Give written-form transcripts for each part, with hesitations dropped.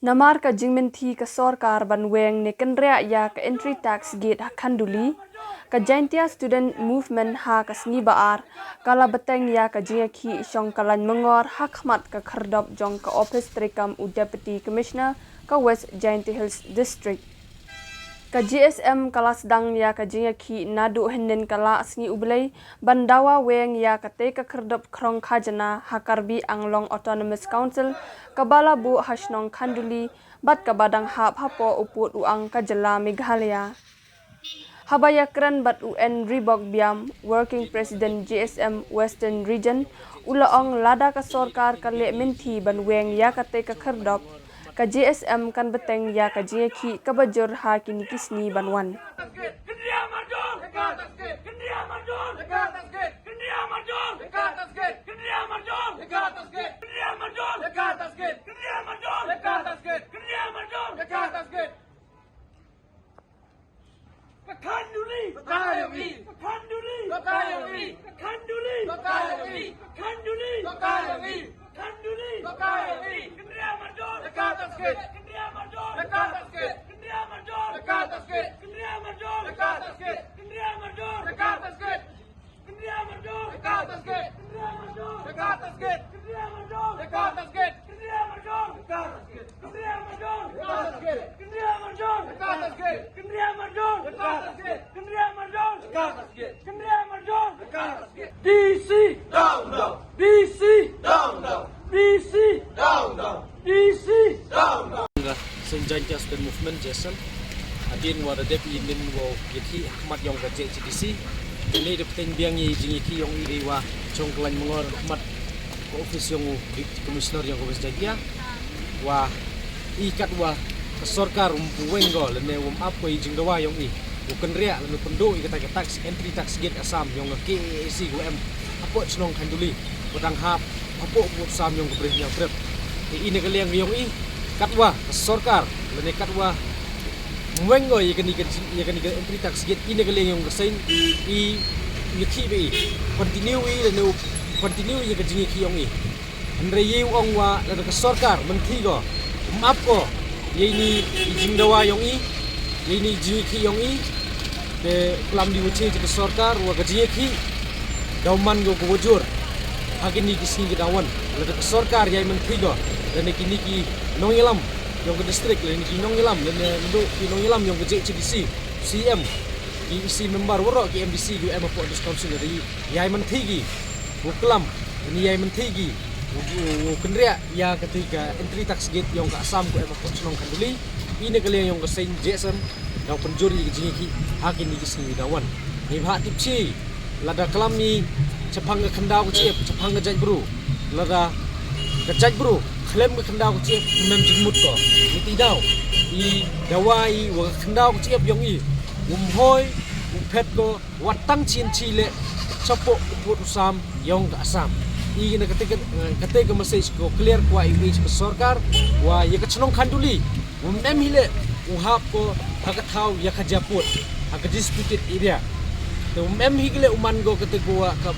Namar ka jingmenti ka sorkar banweng ne kenrea ya ka entry tax gate hakanduli ka jaintia student movement ha ka sni baar kala beteng ya ka jingaki isong kalan mengor hakmat ka khardop jong ka office trikam u deputy commissioner ka West Jaintia Hills district ka GSM kala sedang ya ka jingaki nadu henden kala sni ublei bandawa weng ya ka te ka khardop krong khajana hakarbi anglong autonomous council kabala bu hasnong khanduli bat ka badang hap hapo uput uang ka jela Meghalaya habaya kran bat UN Ribok Biam working president GSM Western Region ulaong lada ka sorkar ka le menti banweng ya ka te ka khardop ka GSM kan beteng ya ka jeki ka bajur ha kini kisni banwan DC down down, DC down down, DC down down, DC down down. Saint Jaintia Student Movement Jason adin wada depi nin wo yeti Ahmad yong ka JCDC ini de peteng biangi jingiki yong iri wa chong klan mengor Ahmad ko office yong commissioner yong West Jaintia wa ikat wa kesorkar umpuwengo lene apa jing dawa yong i bukan ria lalu penduk ikata tax entry tax gate Assam yang KAC UM apa senong kanduli pedang hap apa buat Assam yang kebrih yang berat ini kalian yang i katwa sorkar lene katwa mwengo ikan entry tax gate ini kalian yang kesain i yaki be continue lene continue ikan jingi yang i andre ye ong wa lene kesorkar menti go maaf ko ini jing dawa yang i ini jiki yang i de kelam diuci ke sorkar wa gajiki dauman go bojur hakin ni kisni ke dawan le ke sorkar yai menteri go dan kini ki nongilam yang ke distrik le ni ki nongilam le ndo ki nongilam yang ke JCDC CM ki isi member woro ki MDC go em po council dari yai menteri ki buklam ini yai menteri ki kendria ya ketiga entry tax gate yang ke Assam go em po senong kanduli ini kalian yang ke Saint Jason daw penjuri jingiki hakin ni kisni dawan ni bha tipchi lada kelami cepang ke kendau ciep cepang ke jaj bro lada ke jaj bro klem ke kendau ciep mem jingmut ko ni tidau i dawai wa kendau ciep yong i hoi pet ko watang chin chile chapo uput usam yong ke Assam i na ketika message ko clear ko i ke sorkar wa ye ke chnong khanduli mem hile uhap ko hakat tahu ya kajaput hakat disputed area tu mem higle uman go ketegua ka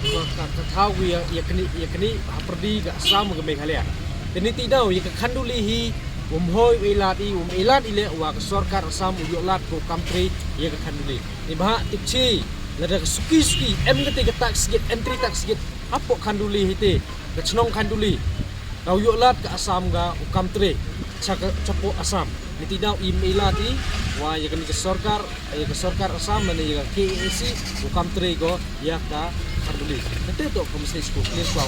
tahu ya kini perdi ga Assam ga Meghalaya teni tidau ya khanduli hi hoi ilati ilat ile wa sorkar Assam uyolat ko country ya khanduli ni bah tipchi lada suki em kete tax gate entry tax gate apo khanduli hite ga chnong khanduli kau yolat ke Assam ga country chapo Assam ni tidau ilati wa ya ke sorkar Assam dan ya KAC ukam trego ya ka khanduli nete to ko message ko clear ko